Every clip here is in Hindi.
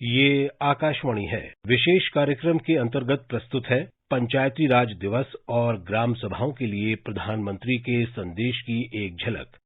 ये आकाशवाणी है। विशेष कार्यक्रम के अंतर्गत प्रस्तुत है पंचायती राज दिवस और ग्राम सभाओं के लिए प्रधानमंत्री के संदेश की एक झलक।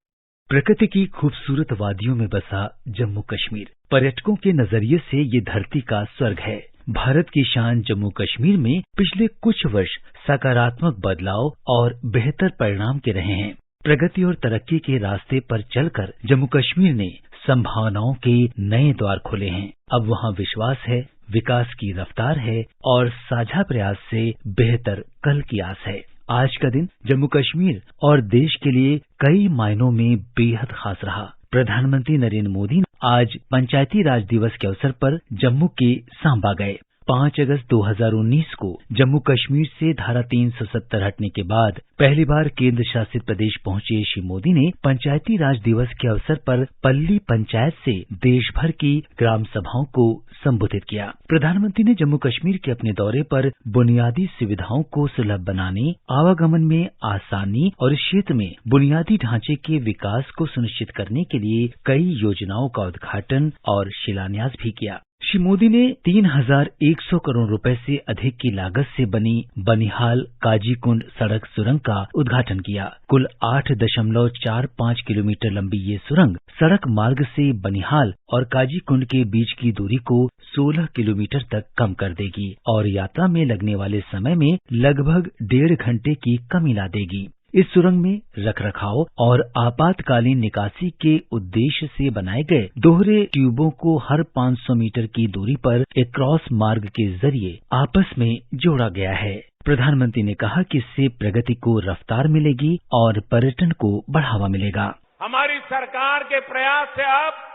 प्रकृति की खूबसूरत वादियों में बसा जम्मू कश्मीर पर्यटकों के नजरिए से ये धरती का स्वर्ग है। भारत की शान जम्मू कश्मीर में पिछले कुछ वर्ष सकारात्मक बदलाव और बेहतर परिणाम के रहे हैं। प्रगति और तरक्की के रास्ते पर चलकर जम्मू कश्मीर ने संभावनाओं के नए द्वार खोले हैं। अब वहाँ विश्वास है, विकास की रफ्तार है और साझा प्रयास से बेहतर कल की आस है। आज का दिन जम्मू कश्मीर और देश के लिए कई मायनों में बेहद खास रहा। प्रधानमंत्री नरेंद्र मोदी आज पंचायती राज दिवस के अवसर पर जम्मू के सांबा गए। 5 अगस्त 2019 को जम्मू कश्मीर से धारा 370 हटने के बाद पहली बार केंद्र शासित प्रदेश पहुंचे श्री मोदी ने पंचायती राज दिवस के अवसर पर पल्ली पंचायत से देश भर की ग्राम सभाओं को संबोधित किया। प्रधानमंत्री ने जम्मू कश्मीर के अपने दौरे पर बुनियादी सुविधाओं को सुलभ बनाने, आवागमन में आसानी और इस क्षेत्र में बुनियादी ढांचे के विकास को सुनिश्चित करने के लिए कई योजनाओं का उद्घाटन और शिलान्यास भी किया। श्री मोदी ने 3100 करोड़ रुपए से अधिक की लागत से बनी बनिहाल काजीकुंड सड़क सुरंग का उद्घाटन किया। कुल 8.45 किलोमीटर लंबी ये सुरंग सड़क मार्ग से बनिहाल और काजीकुंड के बीच की दूरी को 16 किलोमीटर तक कम कर देगी और यात्रा में लगने वाले समय में लगभग 1.5 घंटे की कमी ला देगी। इस सुरंग में रखरखाव और आपातकालीन निकासी के उद्देश्य से बनाए गए दोहरे ट्यूबों को हर 500 मीटर की दूरी पर एक क्रॉस मार्ग के जरिए आपस में जोड़ा गया है। प्रधानमंत्री ने कहा कि इससे प्रगति को रफ्तार मिलेगी और पर्यटन को बढ़ावा मिलेगा। हमारी सरकार के प्रयास से अब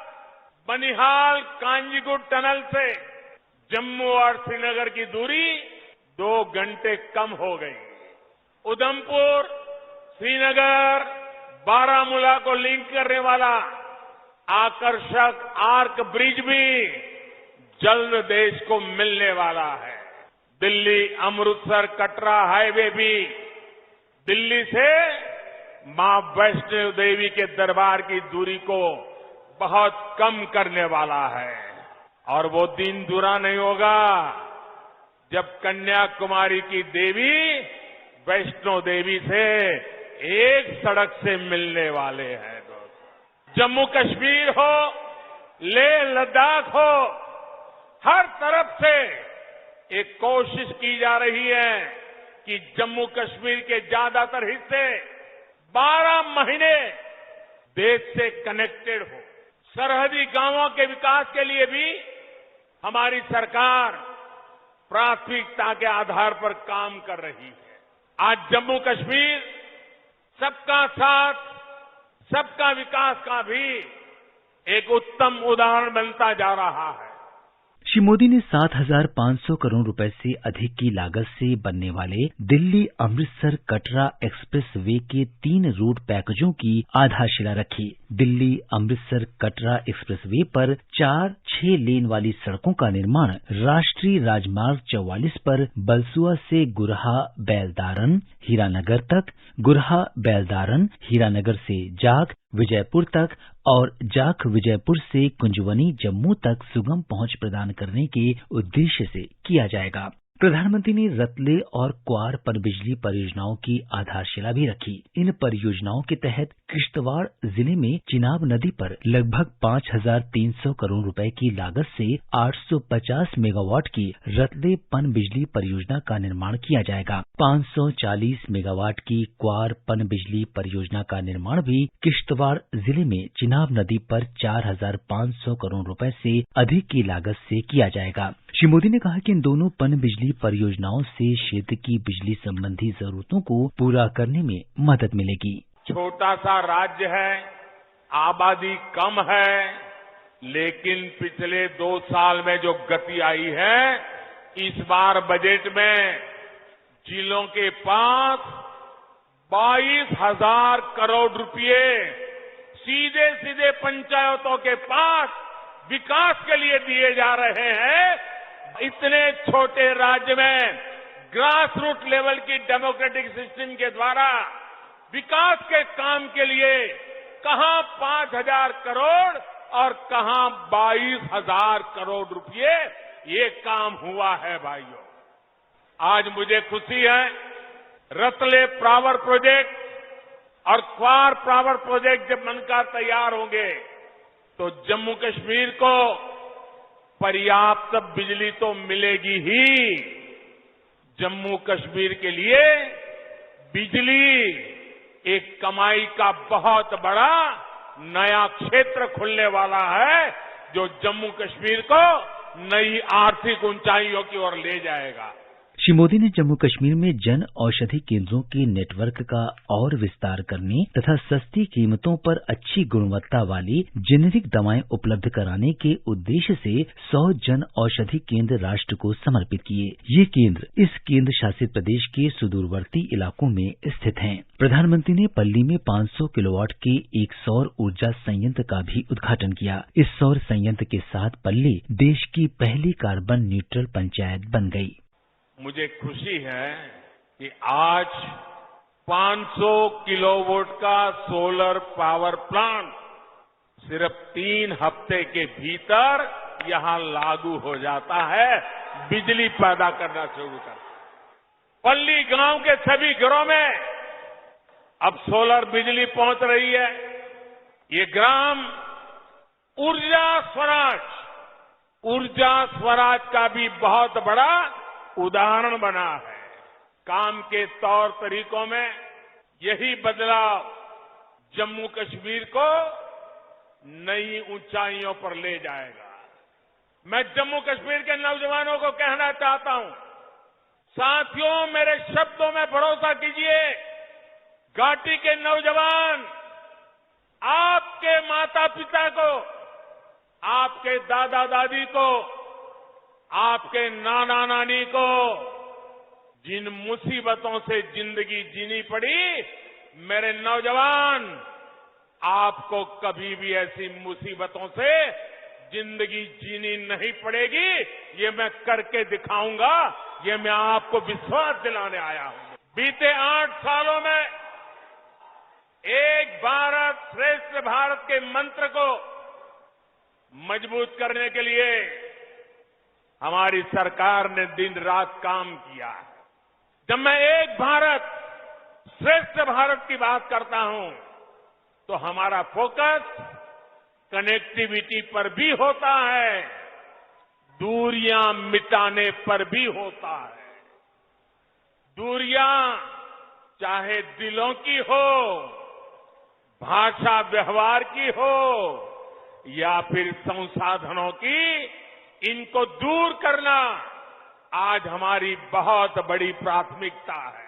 बनिहाल कांजीगुंड टनल से जम्मू और श्रीनगर की दूरी 2 घंटे कम हो गई। उधमपुर श्रीनगर बारामूला को लिंक करने वाला आकर्षक आर्क ब्रिज भी जल्द देश को मिलने वाला है। दिल्ली अमृतसर कटरा हाईवे भी दिल्ली से मां वैष्णो देवी के दरबार की दूरी को बहुत कम करने वाला है। और वो दिन दूरा नहीं होगा जब कन्याकुमारी की देवी वैष्णो देवी से एक सड़क से मिलने वाले हैं। दोस्तों, जम्मू कश्मीर हो, लेह लद्दाख हो, हर तरफ से एक कोशिश की जा रही है कि जम्मू कश्मीर के ज्यादातर हिस्से 12 महीने देश से कनेक्टेड हो। सरहदी गांवों के विकास के लिए भी हमारी सरकार प्राथमिकता के आधार पर काम कर रही है। आज जम्मू कश्मीर सबका साथ, सबका विकास का भी एक उत्तम उदाहरण बनता जा रहा है। श्री मोदी ने 7,500 करोड़ रुपए से अधिक की लागत से बनने वाले दिल्ली अमृतसर कटरा एक्सप्रेस वे के 3 रूट पैकेजों की आधारशिला रखी। दिल्ली अमृतसर कटरा एक्सप्रेस वे पर 4-6 लेन वाली सड़कों का निर्माण राष्ट्रीय राजमार्ग 44 पर बलसुआ से गुरहा बैलदारन हीरानगर तक, गुरहा बैलदारन हीरानगर से जाख विजयपुर तक और जाख विजयपुर से कुंजवनी जम्मू तक सुगम पहुंच प्रदान करने के उद्देश्य से किया जाएगा। प्रधानमंत्री ने रतले और क्वार पनबिजली परियोजनाओं की आधारशिला भी रखी। इन परियोजनाओं के तहत किश्तवाड़ जिले में चिनाब नदी पर लगभग 5,300 करोड़ रुपए की लागत से 850 मेगावाट की रतले पनबिजली परियोजना का निर्माण किया जाएगा। 540 मेगावाट की क्वार पनबिजली परियोजना का निर्माण भी किश्तवाड़ जिले में चिनाब नदी पर 4,500 करोड़ रुपए से अधिक की लागत से किया जाएगा। श्री मोदी ने कहा कि इन दोनों पनबिजली परियोजनाओं से क्षेत्र की बिजली संबंधी जरूरतों को पूरा करने में मदद मिलेगी। छोटा सा राज्य है, आबादी कम है, लेकिन पिछले 2 साल में जो गति आई है, इस बार बजट में जिलों के पास 22,000 करोड़ रुपए सीधे सीधे पंचायतों के पास विकास के लिए दिए जा रहे हैं। इतने छोटे राज्य में ग्रास रूट लेवल की डेमोक्रेटिक सिस्टम के द्वारा विकास के काम के लिए कहां 5,000 करोड़ और कहां 22,000 करोड़ रुपए ये काम हुआ है भाइयों। आज मुझे खुशी है, रतले पावर प्रोजेक्ट और क्वार पावर प्रोजेक्ट जब बनकर तैयार होंगे तो जम्मू कश्मीर को पर्याप्त बिजली तो मिलेगी ही, जम्मू कश्मीर के लिए बिजली एक कमाई का बहुत बड़ा नया क्षेत्र खुलने वाला है, जो जम्मू कश्मीर को नई आर्थिक ऊंचाइयों की ओर ले जाएगा। श्री मोदी ने जम्मू कश्मीर में जन औषधि केंद्रों के नेटवर्क का और विस्तार करने तथा सस्ती कीमतों पर अच्छी गुणवत्ता वाली जेनेरिक दवाएं उपलब्ध कराने के उद्देश्य से 100 जन औषधि केंद्र राष्ट्र को समर्पित किए। ये केंद्र इस केंद्र शासित प्रदेश के सुदूरवर्ती इलाकों में स्थित हैं। प्रधानमंत्री ने पल्ली में 500 किलोवाट के एक सौर ऊर्जा संयंत्र का भी उद्घाटन किया। इस सौर संयंत्र के साथ पल्ली देश की पहली कार्बन न्यूट्रल पंचायत बन गई। मुझे खुशी है कि आज 500 किलोवाट का सोलर पावर प्लांट सिर्फ 3 हफ्ते के भीतर यहां लागू हो जाता है, बिजली पैदा करना शुरू कर। पल्ली गांव के सभी घरों में अब सोलर बिजली पहुंच रही है। ये ग्राम ऊर्जा स्वराज का भी बहुत बड़ा उदाहरण बना है। काम के तौर तरीकों में यही बदलाव जम्मू कश्मीर को नई ऊंचाइयों पर ले जाएगा। मैं जम्मू कश्मीर के नौजवानों को कहना चाहता हूं, साथियों मेरे शब्दों में भरोसा कीजिए। घाटी के नौजवान आपके माता पिता को, आपके दादा दादी को, आपके नाना नानी को जिन मुसीबतों से जिंदगी जीनी पड़ी, मेरे नौजवान आपको कभी भी ऐसी मुसीबतों से जिंदगी जीनी नहीं पड़ेगी। ये मैं करके दिखाऊंगा, ये मैं आपको विश्वास दिलाने आया हूं। बीते 8 सालों में एक भारत श्रेष्ठ भारत के मंत्र को मजबूत करने के लिए हमारी सरकार ने दिन रात काम किया है। जब मैं एक भारत श्रेष्ठ भारत की बात करता हूं तो हमारा फोकस कनेक्टिविटी पर भी होता है, दूरियां मिटाने पर भी होता है। दूरियां चाहे दिलों की हो, भाषा व्यवहार की हो या फिर संसाधनों की, इनको दूर करना आज हमारी बहुत बड़ी प्राथमिकता है।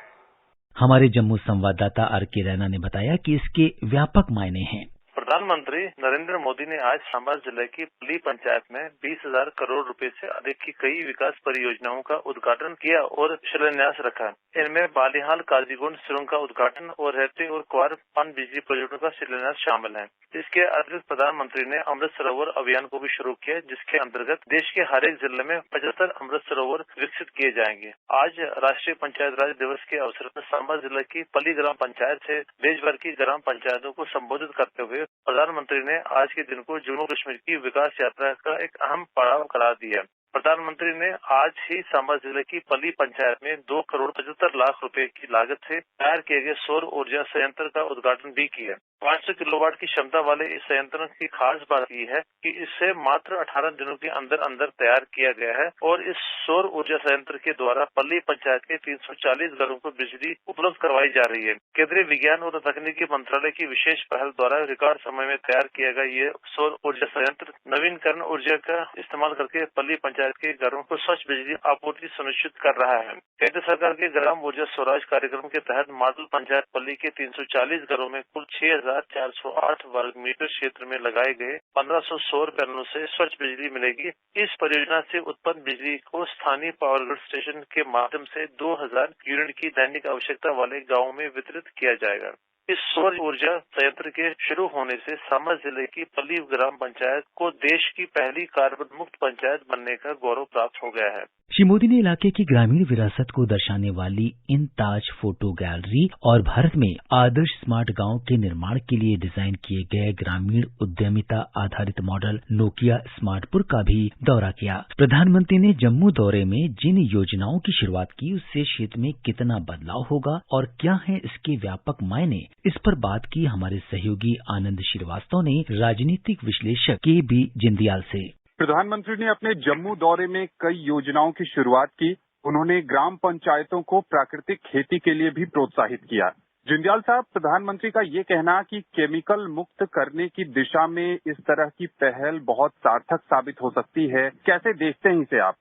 हमारे जम्मू संवाददाता आर.के. रैना ने बताया कि इसके व्यापक मायने हैं। प्रधानमंत्री नरेंद्र मोदी ने आज सांबा जिले की पल्ली पंचायत में 20,000 करोड़ रुपए से अधिक की कई विकास परियोजनाओं का उद्घाटन किया और शिलान्यास रखा। इनमें बालिहाल काजीगुंड सुरंग का उद्घाटन और रेती और क्वार पन बिजली प्रोजेक्टों का शिलान्यास शामिल है। इसके अतिरिक्त प्रधानमंत्री ने अमृत सरोवर अभियान को भी शुरू किया, जिसके अंतर्गत देश के हर एक जिले में 75 अमृत सरोवर विकसित किए जाएंगे। आज राष्ट्रीय पंचायत राज दिवस के अवसर पर सांबा जिले की पल्ली ग्राम पंचायत से देश भर की ग्राम पंचायतों को संबोधित करते हुए प्रधानमंत्री ने आज के दिन को जम्मू कश्मीर की विकास यात्रा का एक अहम पड़ाव करार दिया। प्रधानमंत्री ने आज ही सांबा जिले की पल्ली पंचायत में 2 करोड़ 75 लाख रुपए की लागत से तैयार किए गए सौर ऊर्जा संयंत्र का उद्घाटन भी किया। 500 किलोवाट की क्षमता वाले इस संयंत्र की खास बात यह है कि इसे मात्र 18 दिनों के अंदर अंदर तैयार किया गया है और इस सौर ऊर्जा संयंत्र के द्वारा पल्ली पंचायत के 340 घरों को बिजली उपलब्ध करवाई जा रही है। केंद्रीय विज्ञान और तकनीकी मंत्रालय की विशेष पहल द्वारा रिकॉर्ड समय में तैयार किया गया ये सौर ऊर्जा संयंत्र नवीनकरण ऊर्जा का इस्तेमाल करके पल्ली पंचायत के घरों को स्वच्छ बिजली आपूर्ति सुनिश्चित कर रहा है। केंद्र सरकार के ग्राम ऊर्जा स्वराज कार्यक्रम के तहत मॉडल पंचायत पल्ली के 340 घरों में कुल 6,408 वर्ग मीटर क्षेत्र में लगाए गए 1500 सौर पैनलों से स्वच्छ बिजली मिलेगी। इस परियोजना से उत्पन्न बिजली को स्थानीय पावर ग्रिड स्टेशन के माध्यम से 2000 यूनिट की दैनिक आवश्यकता वाले गाँवों में वितरित किया जाएगा। इस सौर ऊर्जा संयंत्र के शुरू होने से सांबा जिले की पल्ली ग्राम पंचायत को देश की पहली कार्बन मुक्त पंचायत बनने का गौरव प्राप्त हो गया है। श्री मोदी ने इलाके की ग्रामीण विरासत को दर्शाने वाली इन ताज फोटो गैलरी और भारत में आदर्श स्मार्ट गांव के निर्माण के लिए डिजाइन किए गए ग्रामीण उद्यमिता आधारित मॉडल नोकिया स्मार्टपुर का भी दौरा किया। प्रधानमंत्री ने जम्मू दौरे में जिन योजनाओं की शुरुआत की उससे क्षेत्र में कितना बदलाव होगा और क्या है इसके व्यापक मायने, इस पर बात की हमारे सहयोगी आनंद श्रीवास्तव ने राजनीतिक विश्लेषक के.बी. जिंदियाल से। प्रधानमंत्री ने अपने जम्मू दौरे में कई योजनाओं की शुरुआत की। उन्होंने ग्राम पंचायतों को प्राकृतिक खेती के लिए भी प्रोत्साहित किया। जिंदियाल साहब, प्रधानमंत्री का ये कहना कि केमिकल मुक्त करने की दिशा में इस तरह की पहल बहुत सार्थक साबित हो सकती है, कैसे देखते हैं इसे आप?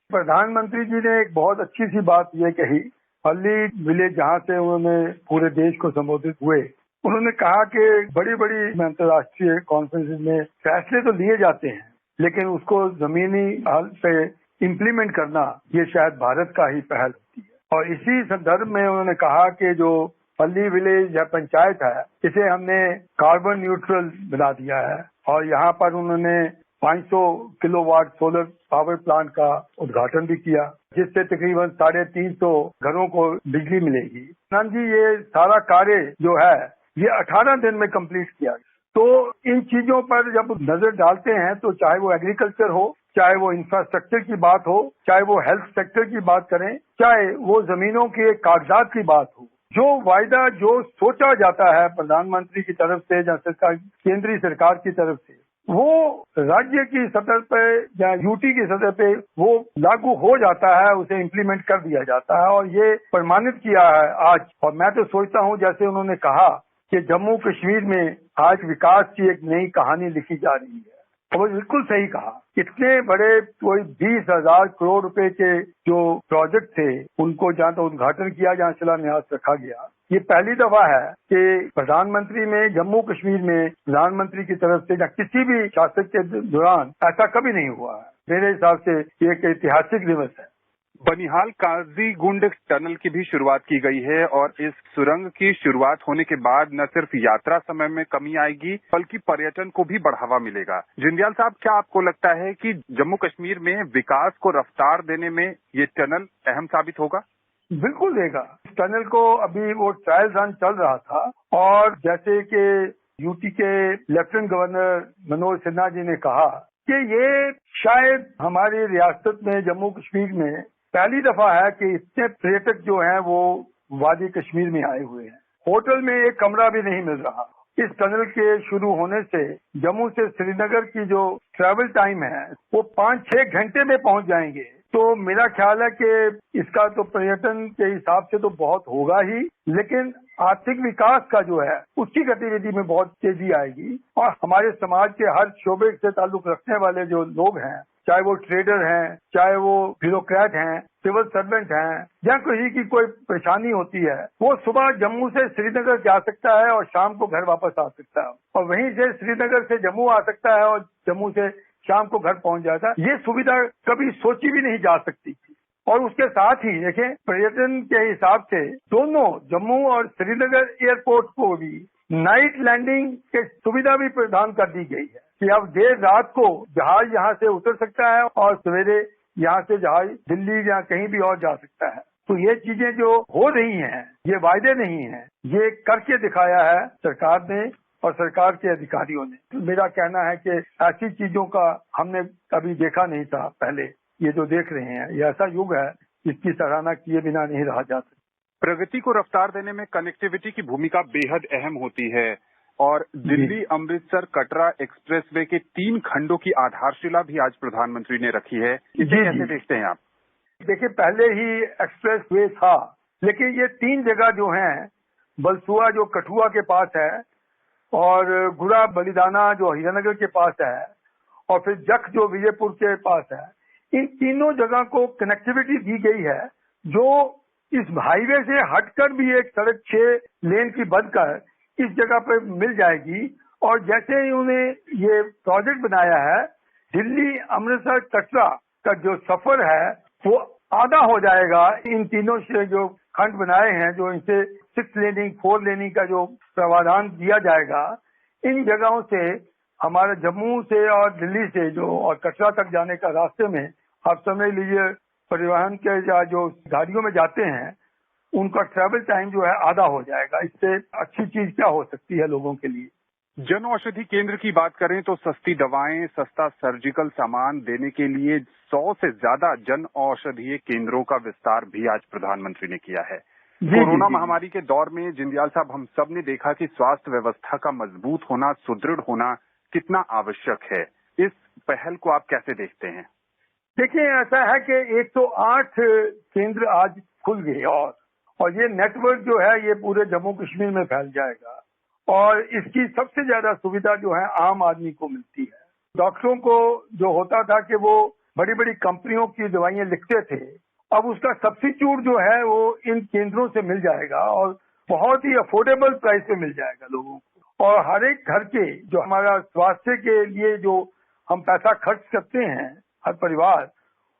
प्रधानमंत्री जी ने एक बहुत अच्छी सी बात ये कही, पल्ली विलेज जहाँ से उन्होंने पूरे देश को संबोधित हुए, उन्होंने कहा कि बड़ी बड़ी अंतर्राष्ट्रीय कॉन्फ्रेंसेज में फैसले तो लिए जाते हैं लेकिन उसको जमीनी हल पे इम्प्लीमेंट करना ये शायद भारत का ही पहल होती है। और इसी संदर्भ में उन्होंने कहा कि जो पल्ली विलेज या पंचायत है इसे हमने कार्बन न्यूट्रल बना दिया है और यहाँ पर उन्होंने 500 किलोवाट सोलर पावर प्लांट का उद्घाटन भी किया जिससे तकरीबन 350 घरों को बिजली मिलेगी। आनंद जी, ये सारा कार्य जो है ये 18 दिन में कंप्लीट किया। तो इन चीजों पर जब नजर डालते हैं तो चाहे वो एग्रीकल्चर हो, चाहे वो इंफ्रास्ट्रक्चर की बात हो, चाहे वो हेल्थ सेक्टर की बात करें, चाहे वो जमीनों के कागजात की बात हो, जो वायदा जो सोचा जाता है प्रधानमंत्री की तरफ से या सरकार केंद्रीय सरकार की तरफ से, वो राज्य की सतह पे या यूटी की सतह पे वो लागू हो जाता है, उसे इम्प्लीमेंट कर दिया जाता है और ये प्रमाणित किया है आज। और मैं तो सोचता हूँ जैसे उन्होंने कहा कि जम्मू कश्मीर में आज विकास की एक नई कहानी लिखी जा रही है और बिल्कुल सही कहा। इतने बड़े कोई 20,000 करोड़ रुपए के जो प्रोजेक्ट थे उनको जहाँ तो उद्घाटन किया, जहाँ शिलान्यास रखा गया, ये पहली दफा है कि प्रधानमंत्री में जम्मू कश्मीर में प्रधानमंत्री की तरफ से या किसी भी शासक के दौरान ऐसा कभी नहीं हुआ है। मेरे हिसाब से ये एक ऐतिहासिक दिवस है। बनिहाल काजीगुंड टनल की भी शुरुआत की गई है और इस सुरंग की शुरुआत होने के बाद न सिर्फ यात्रा समय में कमी आएगी बल्कि पर्यटन को भी बढ़ावा मिलेगा। जिंदियाल साहब, क्या आपको लगता है कि जम्मू कश्मीर में विकास को रफ्तार देने में ये टनल अहम साबित होगा? बिल्कुल देगा। इस टनल को अभी वो ट्रायल रन चल रहा था और जैसे कि यूटी के लेफ्टिनेंट गवर्नर मनोज सिन्हा जी ने कहा कि ये शायद हमारी रियासत में जम्मू कश्मीर में पहली दफा है कि इतने पर्यटक जो हैं वो वादी कश्मीर में आए हुए हैं। होटल में एक कमरा भी नहीं मिल रहा। इस टनल के शुरू होने से जम्मू से श्रीनगर की जो ट्रैवल टाइम है वो 5-6 घंटे में पहुंच जाएंगे। तो मेरा ख्याल है कि इसका तो पर्यटन के हिसाब से तो बहुत होगा ही, लेकिन आर्थिक विकास का जो है उसकी गतिविधि में बहुत तेजी आएगी और हमारे समाज के हर शोबे से ताल्लुक रखने वाले जो लोग हैं, चाहे वो ट्रेडर हैं, चाहे वो ब्यूरोक्रेट हैं, सिविल सर्वेंट हैं, या किसी की कोई परेशानी होती है, वो सुबह जम्मू से श्रीनगर जा सकता है और शाम को घर वापस आ सकता है और वहीं से श्रीनगर से जम्मू आ सकता है और जम्मू से शाम को घर पहुंच जाता है। ये सुविधा कभी सोची भी नहीं जा सकती थी। और उसके साथ ही देखें, पर्यटन के हिसाब से दोनों जम्मू और श्रीनगर एयरपोर्ट को भी नाइट लैंडिंग की सुविधा भी प्रदान कर दी गई है कि अब देर रात को जहाज यहाँ से उतर सकता है और सवेरे यहाँ से जहाज दिल्ली या कहीं भी और जा सकता है। तो ये चीजें जो हो रही हैं, ये वायदे नहीं हैं, ये करके दिखाया है सरकार ने और सरकार के अधिकारियों ने। तो मेरा कहना है कि ऐसी चीजों का हमने कभी देखा नहीं था पहले। ये जो देख रहे हैं ये ऐसा युग है जिसकी सराहना किए बिना नहीं रहा जा सकता। प्रगति को रफ्तार देने में कनेक्टिविटी की भूमिका बेहद अहम होती है और दिल्ली अमृतसर कटरा एक्सप्रेसवे के 3 खंडों की आधारशिला भी आज प्रधानमंत्री ने रखी है। इसे कैसे देखते हैं आप? देखिए, पहले ही एक्सप्रेस वे था, लेकिन ये 3 जगह जो हैं, बलसुआ जो कठुआ के पास है और गुड़ा बलिदाना जो हीरानगर के पास है और फिर जख जो विजयपुर के पास है, इन तीनों जगह को कनेक्टिविटी दी गई है जो इस हाईवे से हटकर भी एक सड़क 6 लेन की बनकर इस जगह पर मिल जाएगी। और जैसे ही उन्हें ये प्रोजेक्ट बनाया है, दिल्ली अमृतसर कटरा का जो सफर है वो आधा हो जाएगा। इन तीनों से जो खंड बनाए हैं, जो इनसे 6 लेनिंग 4 लेनिंग का जो प्रावधान दिया जाएगा, इन जगहों से हमारे जम्मू से और दिल्ली से जो और कटरा तक जाने का रास्ते में आप समझ लीजिए परिवहन के जो गाड़ियों में जाते हैं उनका ट्रैवल टाइम जो है आधा हो जाएगा। इससे अच्छी चीज क्या हो सकती है लोगों के लिए। जन औषधि केंद्र की बात करें तो सस्ती दवाएं, सस्ता सर्जिकल सामान देने के लिए 100 से ज्यादा जन औषधीय केंद्रों का विस्तार भी आज प्रधानमंत्री ने किया है। कोरोना महामारी के दौर में जिंदयाल साहब, हम सब ने देखा कि स्वास्थ्य व्यवस्था का मजबूत होना, सुदृढ़ होना कितना आवश्यक है। इस पहल को आप कैसे देखते हैं? देखिए, ऐसा है कि 108 केंद्र आज खुल गए और ये नेटवर्क जो है ये पूरे जम्मू कश्मीर में फैल जाएगा और इसकी सबसे ज्यादा सुविधा जो है आम आदमी को मिलती है। डॉक्टरों को जो होता था कि वो बड़ी बड़ी कंपनियों की दवाइयां लिखते थे, अब उसका सब्स्टिट्यूट जो है वो इन केंद्रों से मिल जाएगा और बहुत ही अफोर्डेबल प्राइस पे मिल जाएगा लोगों को। और हर एक घर के जो हमारा स्वास्थ्य के लिए जो हम पैसा खर्च करते हैं हर परिवार,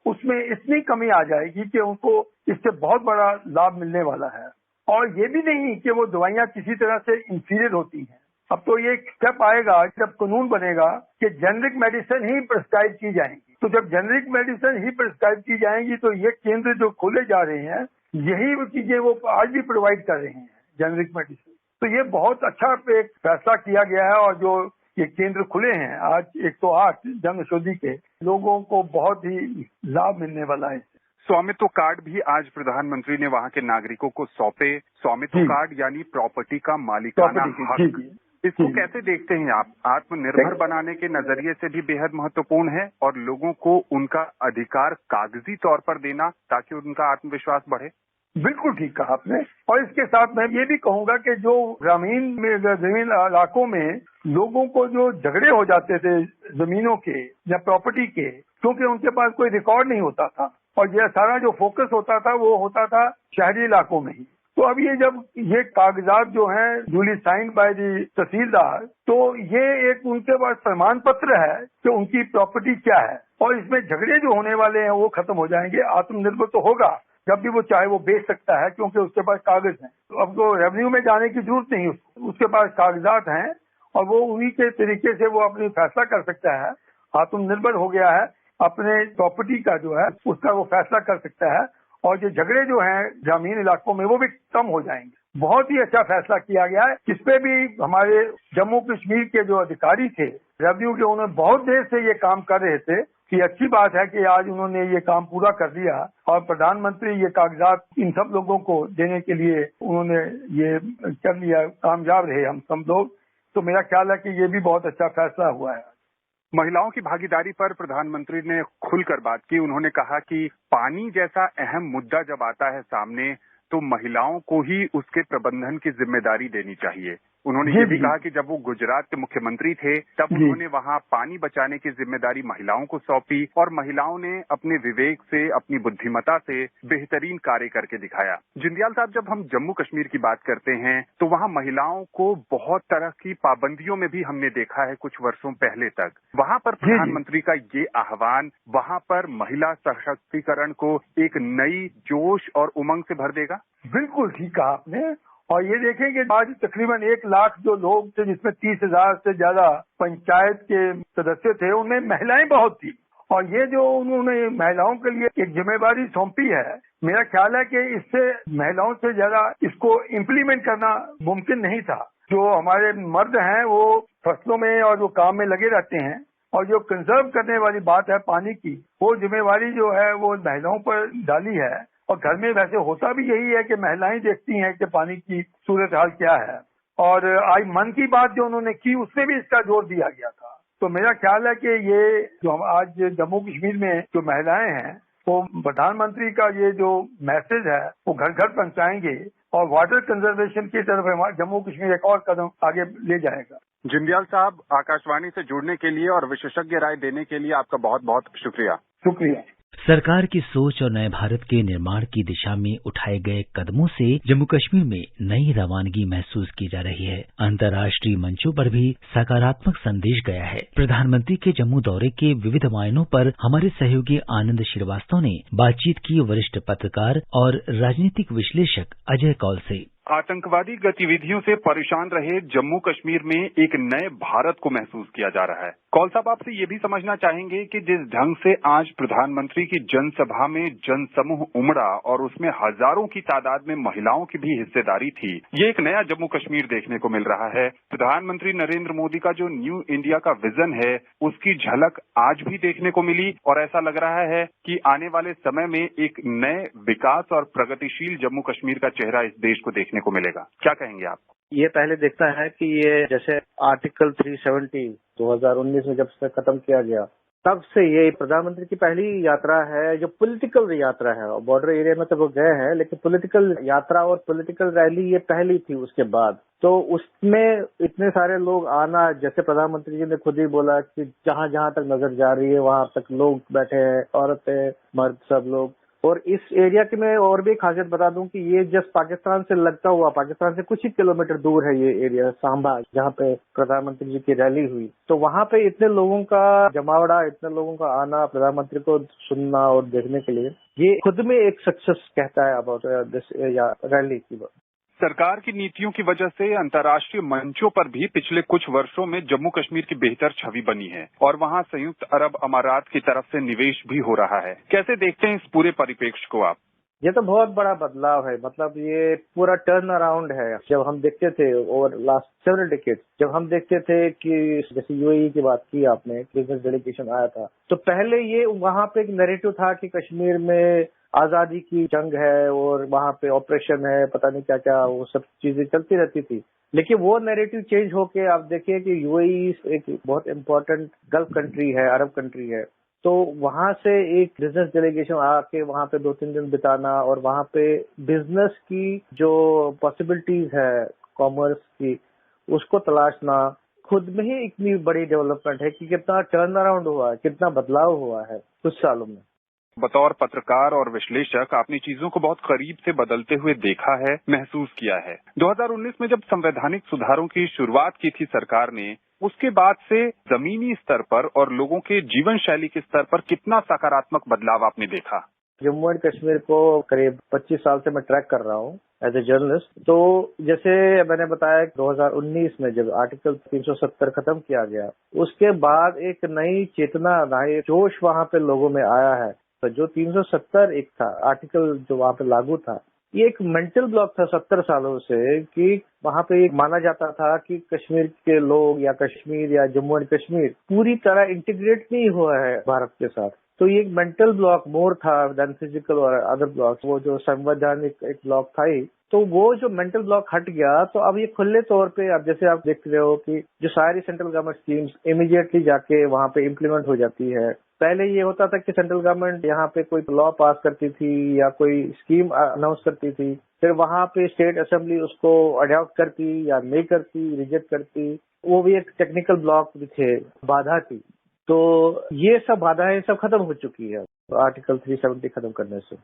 उसमें इतनी कमी आ जाएगी कि उनको इससे बहुत बड़ा लाभ मिलने वाला है। और ये भी नहीं कि वो दवाइयां किसी तरह से इंफीरियर होती हैं। अब तो ये स्टेप आएगा जब कानून बनेगा कि जेनरिक मेडिसिन ही प्रिस्क्राइब की जाएंगी। तो जब जेनरिक मेडिसिन ही प्रिस्क्राइब की जाएंगी तो ये केंद्र जो खोले जा रहे हैं यही वो चीजें वो आज भी प्रोवाइड कर रहे हैं, जेनरिक मेडिसिन। तो ये बहुत अच्छा एक फैसला किया गया है और जो ये केंद्र खुले हैं आज 108 जन औषधि के, लोगों को बहुत ही लाभ मिलने वाला है। स्वामित्व कार्ड भी आज प्रधानमंत्री ने वहां के नागरिकों को सौंपे। स्वामित्व कार्ड यानी प्रॉपर्टी का मालिकाना हक, इसको कैसे देखते हैं आप? आत्मनिर्भर बनाने के नजरिए से भी बेहद महत्वपूर्ण है और लोगों को उनका अधिकार कागजी तौर पर देना ताकि उनका आत्मविश्वास बढ़े। बिल्कुल ठीक कहा आपने। और इसके साथ मैं ये भी कहूंगा कि जो ग्रामीण इलाकों में लोगों को जो झगड़े हो जाते थे जमीनों के या प्रॉपर्टी के, क्योंकि उनके पास कोई रिकॉर्ड नहीं होता था और यह सारा जो फोकस होता था वो होता था शहरी इलाकों में ही। तो अब ये जब ये कागजात जो हैं ड्यूली साइंड बाय दी तहसीलदार, तो ये एक उनके पास प्रमाण पत्र है कि उनकी प्रॉपर्टी क्या है और इसमें झगड़े जो होने वाले हैं वो खत्म हो जाएंगे। आत्मनिर्भर तो होगा जब भी वो चाहे वो बेच सकता है क्योंकि उसके पास कागज हैं। तो अब तो रेवेन्यू में जाने की जरूरत नहीं, उसके पास कागजात हैं और वो उन्हीं के तरीके से वो अपनी फैसला कर सकता है। आत्मनिर्भर हो गया है, अपने प्रॉपर्टी का जो है उसका वो फैसला कर सकता है और जो झगड़े जो हैं ग्रामीण इलाकों में वो भी कम हो जाएंगे। बहुत ही अच्छा फैसला किया गया है। इस पे भी हमारे जम्मू कश्मीर के जो अधिकारी थे रेवेन्यू के, उन्होंने बहुत देर से ये काम कर रहे थे कि अच्छी बात है कि आज उन्होंने ये काम पूरा कर दिया और प्रधानमंत्री ये कागजात इन सब लोगों को देने के लिए उन्होंने ये कर लिया, कामयाब रहे हम सब लोग। तो मेरा ख्याल है कि ये भी बहुत अच्छा फैसला हुआ है। महिलाओं की भागीदारी पर प्रधानमंत्री ने खुलकर बात की। उन्होंने कहा कि पानी जैसा अहम मुद्दा जब आता है सामने तो महिलाओं को ही उसके प्रबंधन की जिम्मेदारी देनी चाहिए। उन्होंने ये भी कहा कि जब वो गुजरात के मुख्यमंत्री थे तब उन्होंने वहां पानी बचाने की जिम्मेदारी महिलाओं को सौंपी और महिलाओं ने अपने विवेक से, अपनी बुद्धिमता से बेहतरीन कार्य करके दिखाया। जिंदयाल साहब, जब हम जम्मू कश्मीर की बात करते हैं तो वहां महिलाओं को बहुत तरह की पाबंदियों में भी हमने देखा है कुछ वर्षों पहले तक। वहां पर प्रधानमंत्री का ये आह्वान वहां पर महिला सशक्तिकरण को एक नई जोश और उमंग से भर देगा। बिल्कुल ठीक कहा आपने। और ये देखें कि आज तकरीबन 1 लाख जो लोग थे जिसमें 30,000 से ज्यादा पंचायत के सदस्य थे, उनमें महिलाएं बहुत थी। और ये जो उन्होंने महिलाओं के लिए एक जिम्मेदारी सौंपी है, मेरा ख्याल है कि इससे महिलाओं से ज्यादा इसको इम्प्लीमेंट करना मुमकिन नहीं था। जो हमारे मर्द हैं वो फसलों में और जो काम में लगे रहते हैं और जो कंजर्व करने वाली बात है पानी की, वो जिम्मेवारी जो है वो महिलाओं पर डाली है। और घर में वैसे होता भी यही है कि महिलाएं देखती हैं कि पानी की सूरत हाल क्या है। और आज मन की बात जो उन्होंने की उसमें भी इसका जोर दिया गया था। तो मेरा ख्याल है कि ये जो हम आज जम्मू कश्मीर में जो महिलाएं हैं वो प्रधानमंत्री का ये जो मैसेज है वो घर घर पहुंचाएंगे और वाटर कंजर्वेशन की तरफ जम्मू कश्मीर एक और कदम आगे ले जाएगा। जिंदयाल साहब, आकाशवाणी से जुड़ने के लिए और विशेषज्ञ राय देने के लिए आपका बहुत बहुत शुक्रिया। शुक्रिया। सरकार की सोच और नए भारत के निर्माण की दिशा में उठाए गए कदमों से जम्मू कश्मीर में नई रवानगी महसूस की जा रही है। अंतर्राष्ट्रीय मंचों पर भी सकारात्मक संदेश गया है। प्रधानमंत्री के जम्मू दौरे के विविध मायनों पर हमारे सहयोगी आनंद श्रीवास्तव ने बातचीत की वरिष्ठ पत्रकार और राजनीतिक विश्लेषक अजय कौल से। आतंकवादी गतिविधियों से परेशान रहे जम्मू कश्मीर में एक नए भारत को महसूस किया जा रहा है। कौल साहब आपसे ये भी समझना चाहेंगे कि जिस ढंग से आज प्रधानमंत्री की जनसभा में जनसमूह उमड़ा और उसमें हजारों की तादाद में महिलाओं की भी हिस्सेदारी थी, ये एक नया जम्मू कश्मीर देखने को मिल रहा है। प्रधानमंत्री नरेंद्र मोदी का जो न्यू इंडिया का विजन है, उसकी झलक आज भी देखने को मिली और ऐसा लग रहा है कि आने वाले समय में एक नए विकास और प्रगतिशील जम्मू कश्मीर का चेहरा इस देश को देखने को मिलेगा। क्या कहेंगे आप? ये पहले देखता है कि ये जैसे आर्टिकल 370 2019 में जब से खत्म किया गया, तब से ये प्रधानमंत्री की पहली यात्रा है जो पॉलिटिकल यात्रा है। बॉर्डर एरिया में तो वो गए हैं, लेकिन पॉलिटिकल यात्रा और पॉलिटिकल रैली ये पहली थी उसके बाद। तो उसमें इतने सारे लोग आना, जैसे प्रधानमंत्री जी ने खुद ही बोला कि जहां जहां तक नजर जा रही है वहां तक लोग बैठे हैं, औरतें मर्द सब लोग। और इस एरिया की मैं और भी खासियत बता दूं कि ये जस्ट पाकिस्तान से लगता हुआ, पाकिस्तान से कुछ ही किलोमीटर दूर है ये एरिया सांबा, जहाँ पे प्रधानमंत्री जी की रैली हुई। तो वहाँ पे इतने लोगों का जमावड़ा, इतने लोगों का आना प्रधानमंत्री को सुनना और देखने के लिए, ये खुद में एक सक्सेस कहता है अबाउट दिस रैली की। सरकार की नीतियों की वजह से अंतर्राष्ट्रीय मंचों पर भी पिछले कुछ वर्षों में जम्मू कश्मीर की बेहतर छवि बनी है और वहां संयुक्त अरब अमारात की तरफ से निवेश भी हो रहा है। कैसे देखते हैं इस पूरे परिप्रेक्ष्य को आप? ये तो बहुत बड़ा बदलाव है, मतलब ये पूरा टर्न अराउंड है। जब हम देखते थे ओवर लास्ट सेवरल डिकेड्स, जब हम देखते थे कि जैसे यूएई की बात की आपने, बिजनेस डेलीगेशन आया था, तो पहले ये वहां पे एक नैरेटिव था कि कश्मीर में आजादी की जंग है और वहां पे ऑपरेशन है, पता नहीं क्या क्या, वो सब चीजें चलती रहती थी। लेकिन वो नैरेटिव चेंज होके आप देखिए कि यूएई एक बहुत इम्पोर्टेंट गल्फ कंट्री है, अरब कंट्री है। तो वहां से एक बिजनेस डेलीगेशन आके वहां पे 2-3 दिन बिताना और वहां पे बिजनेस की जो पॉसिबिलिटीज है कॉमर्स की, उसको तलाशना, खुद में ही इतनी बड़ी डेवलपमेंट है कि कितना टर्न अराउंड हुआ है, कितना बदलाव हुआ है कुछ सालों में। बतौर पत्रकार और विश्लेषक आपने चीजों को बहुत करीब से बदलते हुए देखा है, महसूस किया है। 2019 में जब संवैधानिक सुधारों की शुरुआत की थी सरकार ने, उसके बाद से जमीनी स्तर पर और लोगों के जीवन शैली के स्तर पर कितना सकारात्मक बदलाव आपने देखा? जम्मू एंड कश्मीर को करीब 25 साल से मैं ट्रैक कर रहा हूँ एज ए जर्नलिस्ट। तो जैसे मैंने बताया 2019 में जब आर्टिकल 370 खत्म किया गया, उसके बाद एक नई चेतना, नई जोश वहां पे लोगों में आया है। तो जो 370 एक था आर्टिकल जो वहां पे लागू था, ये एक मेंटल ब्लॉक था 70 सालों से कि वहां पे एक माना जाता था कि कश्मीर के लोग या कश्मीर या जम्मू एंड कश्मीर पूरी तरह इंटीग्रेट नहीं हुआ है भारत के साथ। तो ये एक मेंटल ब्लॉक मोर था देन फिजिकल और अदर ब्लॉक्स। वो जो संवैधानिक एक ब्लॉक था ही, तो वो जो मेंटल ब्लॉक हट गया, तो अब ये खुले तौर पे, अब जैसे आप देख रहे हो कि जो सारी सेंट्रल गवर्नमेंट स्कीम्स इमीडिएटली जाके वहां पे इम्प्लीमेंट हो जाती है। पहले ये होता था कि सेंट्रल गवर्नमेंट यहाँ पे कोई लॉ पास करती थी या कोई स्कीम अनाउंस करती थी, फिर वहां पे स्टेट असेंबली उसको अडॉप्ट करती या नहीं करती, रिजेक्ट करती। वो भी एक टेक्निकल ब्लॉक भी थे, बाधा थी। तो ये सब बाधाएं सब खत्म हो चुकी है आर्टिकल 370 खत्म करने से।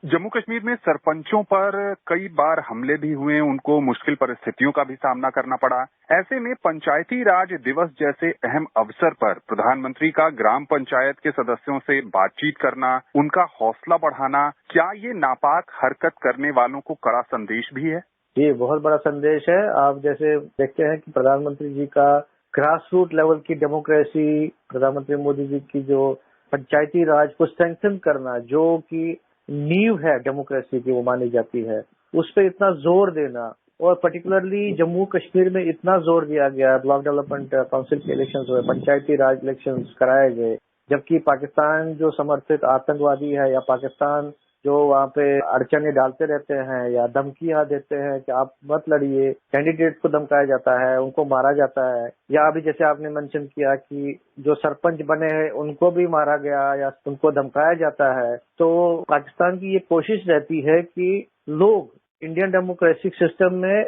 जम्मू कश्मीर में सरपंचों पर कई बार हमले भी हुए, उनको मुश्किल परिस्थितियों का भी सामना करना पड़ा। ऐसे में पंचायती राज दिवस जैसे अहम अवसर पर प्रधानमंत्री का ग्राम पंचायत के सदस्यों से बातचीत करना, उनका हौसला बढ़ाना, क्या ये नापाक हरकत करने वालों को कड़ा संदेश भी है? ये बहुत बड़ा संदेश है। आप जैसे देखते हैं कि प्रधानमंत्री जी का ग्रास रूट लेवल की डेमोक्रेसी, प्रधानमंत्री मोदी जी की जो पंचायती राज को स्ट्रेंथन करना, जो कि नींव है डेमोक्रेसी की, वो मानी जाती है, उस पर इतना जोर देना, और पर्टिकुलरली जम्मू कश्मीर में इतना जोर दिया गया। ब्लॉक डेवलपमेंट काउंसिल के इलेक्शंस हुए, पंचायती राज इलेक्शंस कराए गए, जबकि पाकिस्तान जो समर्थित आतंकवादी है या पाकिस्तान जो वहाँ पे अड़चने डालते रहते हैं या धमकियां देते हैं कि आप मत लड़िए, कैंडिडेट को धमकाया जाता है, उनको मारा जाता है, या अभी जैसे आपने मेंशन किया कि जो सरपंच बने हैं उनको भी मारा गया या उनको धमकाया जाता है। तो पाकिस्तान की ये कोशिश रहती है कि लोग इंडियन डेमोक्रेटिक सिस्टम में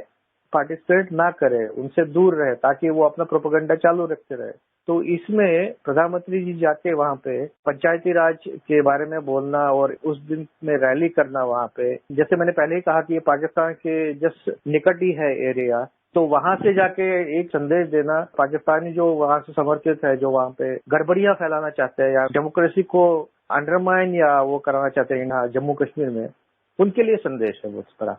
पार्टिसिपेट ना करे, उनसे दूर रहे, ताकि वो अपना प्रोपेगेंडा चालू रखते रहे। तो इसमें प्रधानमंत्री जी जाके वहाँ पे पंचायती राज के बारे में बोलना और उस दिन में रैली करना वहाँ पे, जैसे मैंने पहले ही कहा कि ये पाकिस्तान के जस्ट निकट ही है एरिया, तो वहाँ से जाके एक संदेश देना, पाकिस्तानी जो वहाँ से समर्थित है, जो वहाँ पे गड़बड़ियां फैलाना चाहते हैं या डेमोक्रेसी को अंडरमाइन या वो कराना चाहते हैं जम्मू कश्मीर में, उनके लिए संदेश है वो इस तरह।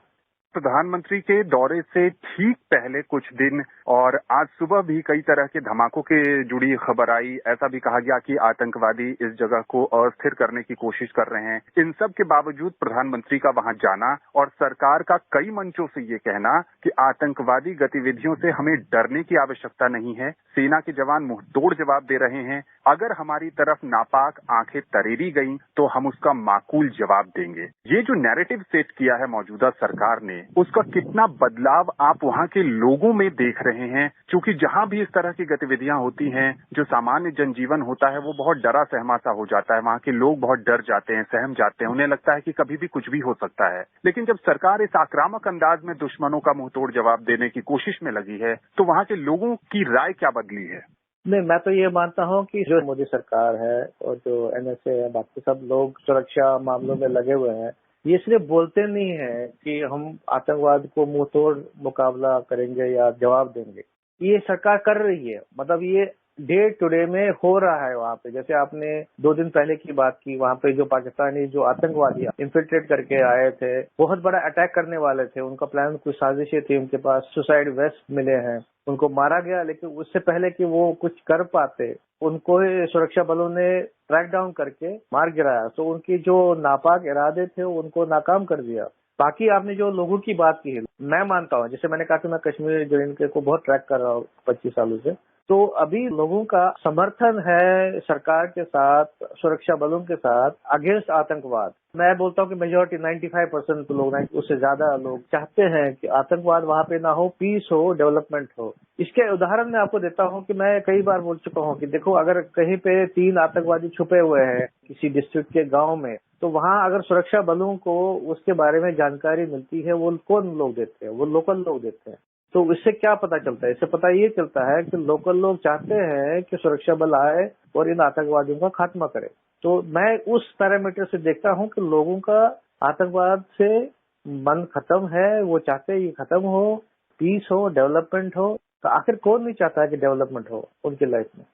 प्रधानमंत्री के दौरे से ठीक पहले कुछ दिन और आज सुबह भी कई तरह के धमाकों के जुड़ी खबर आई। ऐसा भी कहा गया कि आतंकवादी इस जगह को अस्थिर करने की कोशिश कर रहे हैं। इन सब के बावजूद प्रधानमंत्री का वहां जाना और सरकार का कई मंचों से ये कहना कि आतंकवादी गतिविधियों से हमें डरने की आवश्यकता नहीं है, सेना के जवान मुंहतोड़ जवाब दे रहे हैं, अगर हमारी तरफ नापाक आंखें तरेरी गईं तो हम उसका माकूल जवाब देंगे। ये जो नैरेटिव सेट किया है मौजूदा सरकार ने, उसका कितना बदलाव आप वहां के लोगों में देख रहे हैं? क्योंकि जहां भी इस तरह की गतिविधियां होती हैं, जो सामान्य जनजीवन होता है वो बहुत डरा सहमा सा हो जाता है। वहां के लोग बहुत डर जाते हैं, सहम जाते हैं, उन्हें लगता है कि कभी भी कुछ भी हो सकता है। लेकिन जब सरकार इस आक्रामक अंदाज में दुश्मनों का मुंहतोड़ जवाब देने की कोशिश में लगी है, तो वहां के लोगों की राय क्या बदली है? नहीं, मैं तो ये मानता हूँ कि जो मोदी सरकार है और जो एनएसए है, बाकी सब लोग सुरक्षा मामलों में लगे हुए हैं। ये सिर्फ बोलते नहीं है कि हम आतंकवाद को मुंहतोड़ मुकाबला करेंगे या जवाब देंगे। ये सरकार कर रही है, मतलब ये डे टू डे में हो रहा है वहाँ पे। जैसे आपने 2 दिन पहले की बात की, वहाँ पे जो पाकिस्तानी जो आतंकवादी इन्फिल्ट्रेट करके आए थे, बहुत बड़ा अटैक करने वाले थे। उनका प्लान, कुछ साजिशें थी, उनके पास सुसाइड वेस्ट मिले हैं, उनको मारा गया। लेकिन उससे पहले कि वो कुछ कर पाते, उनको सुरक्षा बलों ने ट्रैक डाउन करके मार गिराया। तो उनकी जो नापाक इरादे थे उनको नाकाम कर दिया। बाकी आपने जो लोगों की बात की है, मैं मानता हूँ, जैसे मैंने कहा कि मैं कश्मीर JNK को बहुत ट्रैक कर रहा हूँ 25 सालों से, तो अभी लोगों का समर्थन है सरकार के साथ, सुरक्षा बलों के साथ अगेंस्ट आतंकवाद। मैं बोलता हूँ कि मेजॉरिटी 95% लोग, उससे ज्यादा लोग चाहते हैं कि आतंकवाद वहाँ पे ना हो, पीस हो, डेवलपमेंट हो। इसके उदाहरण मैं आपको देता हूँ कि मैं कई बार बोल चुका हूँ कि देखो, अगर कहीं पे 3 आतंकवादी छुपे हुए हैं किसी डिस्ट्रिक्ट के गांव में, तो वहाँ अगर सुरक्षा बलों को उसके बारे में जानकारी मिलती है, वो कौन लोग देते हैं? वो लोकल लोग देते हैं। तो इससे क्या पता चलता है? इससे पता ये चलता है कि लोकल लोग चाहते हैं कि सुरक्षा बल आए और इन आतंकवादियों का खात्मा करे। तो मैं उस पैरामीटर से देखता हूँ कि लोगों का आतंकवाद से मन खत्म है, वो चाहते हैं ये खत्म हो, पीस हो, डेवलपमेंट हो। तो आखिर कौन नहीं चाहता है कि डेवलपमेंट हो उनकी लाइफ में?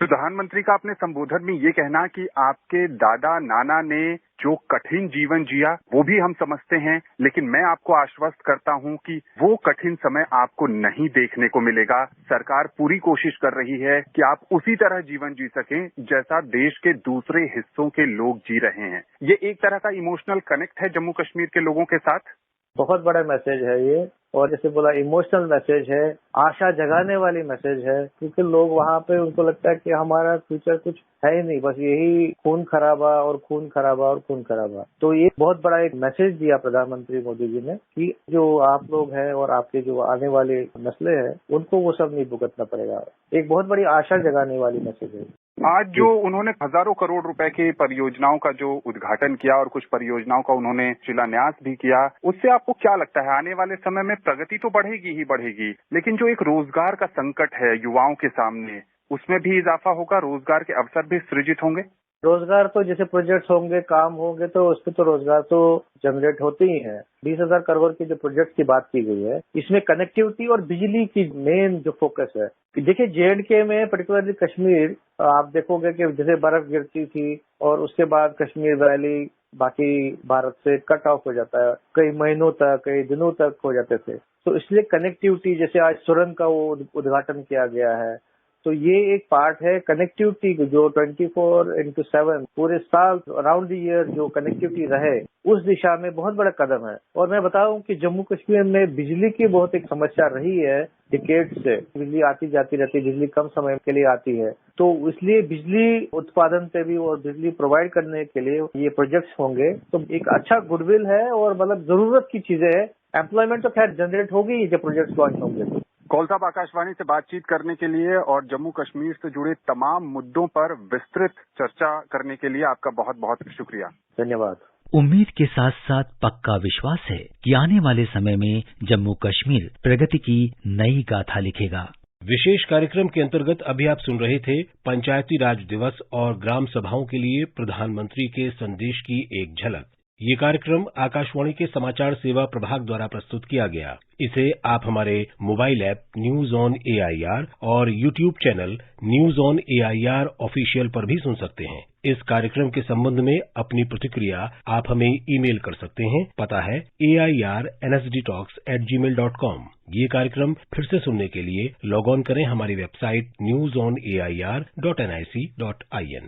प्रधानमंत्री का अपने संबोधन में ये कहना कि आपके दादा नाना ने जो कठिन जीवन जिया वो भी हम समझते हैं, लेकिन मैं आपको आश्वस्त करता हूं कि वो कठिन समय आपको नहीं देखने को मिलेगा। सरकार पूरी कोशिश कर रही है कि आप उसी तरह जीवन जी सकें जैसा देश के दूसरे हिस्सों के लोग जी रहे हैं। ये एक तरह का इमोशनल कनेक्ट है जम्मू कश्मीर के लोगों के साथ। बहुत बड़ा मैसेज है ये, और जैसे बोला इमोशनल मैसेज है, आशा जगाने वाली मैसेज है, क्योंकि लोग वहाँ पे, उनको लगता है कि हमारा फ्यूचर कुछ है ही नहीं, बस यही खून खराबा और खून खराबा और खून खराबा। तो ये बहुत बड़ा एक मैसेज दिया प्रधानमंत्री मोदी जी ने कि जो आप लोग हैं और आपके जो आने वाले नस्लें हैं उनको वो सब नहीं भुगतना पड़ेगा। एक बहुत बड़ी आशा जगाने वाली मैसेज है। आज जो उन्होंने हजारों करोड़ रुपए के परियोजनाओं का जो उद्घाटन किया और कुछ परियोजनाओं का उन्होंने शिलान्यास भी किया, उससे आपको क्या लगता है आने वाले समय में प्रगति तो बढ़ेगी ही बढ़ेगी, लेकिन जो एक रोजगार का संकट है युवाओं के सामने, उसमें भी इजाफा होगा, रोजगार के अवसर भी सृजित होंगे? रोजगार तो जैसे प्रोजेक्ट्स होंगे, काम होंगे, तो उस पर तो रोजगार तो जनरेट होते ही है। 20,000 करोड़ की जो प्रोजेक्ट की बात की गई है, इसमें कनेक्टिविटी और बिजली की मेन जो फोकस है। देखिए JNK में, पर्टिकुलरली कश्मीर, आप देखोगे कि जैसे बर्फ गिरती थी और उसके बाद कश्मीर वैली बाकी भारत से कट ऑफ हो जाता है, कई महीनों तक, कई दिनों तक हो जाते थे। तो इसलिए कनेक्टिविटी, जैसे आज सुरंग का वो उद्घाटन किया गया है, तो ये एक पार्ट है कनेक्टिविटी जो 24/7 पूरे साल अराउंड द ईयर जो कनेक्टिविटी रहे, उस दिशा में बहुत बड़ा कदम है। और मैं बताऊं कि जम्मू कश्मीर में बिजली की बहुत एक समस्या रही है, डिकेड से बिजली आती जाती रहती है, बिजली कम समय के लिए आती है। तो इसलिए बिजली उत्पादन पे भी और बिजली प्रोवाइड करने के लिए ये प्रोजेक्ट्स होंगे, तो एक अच्छा गुडविल है और मतलब जरूरत की चीजें है। एम्प्लॉयमेंट तो खैर जनरेट होगी जब प्रोजेक्ट्स लॉन्च होंगे। कौल साहब, आकाशवाणी से बातचीत करने के लिए और जम्मू कश्मीर से जुड़े तमाम मुद्दों पर विस्तृत चर्चा करने के लिए आपका बहुत बहुत शुक्रिया। धन्यवाद। उम्मीद के साथ साथ पक्का विश्वास है कि आने वाले समय में जम्मू कश्मीर प्रगति की नई गाथा लिखेगा। विशेष कार्यक्रम के अंतर्गत अभी आप सुन रहे थे पंचायती राज दिवस और ग्राम सभाओं के लिए प्रधानमंत्री के संदेश की एक झलक। ये कार्यक्रम आकाशवाणी के समाचार सेवा प्रभाग द्वारा प्रस्तुत किया गया। इसे आप हमारे mobile app news on AIR और YouTube channel news on AIR official पर भी सुन सकते हैं। इस कार्यक्रम के संबंध में अपनी प्रतिक्रिया आप हमें ईमेल कर सकते हैं। पता है airnsdtalks@gmail.com। ये कार्यक्रम फिर से सुनने के लिए लॉग ऑन करें हमारी वेबसाइट newsonair.nic.in।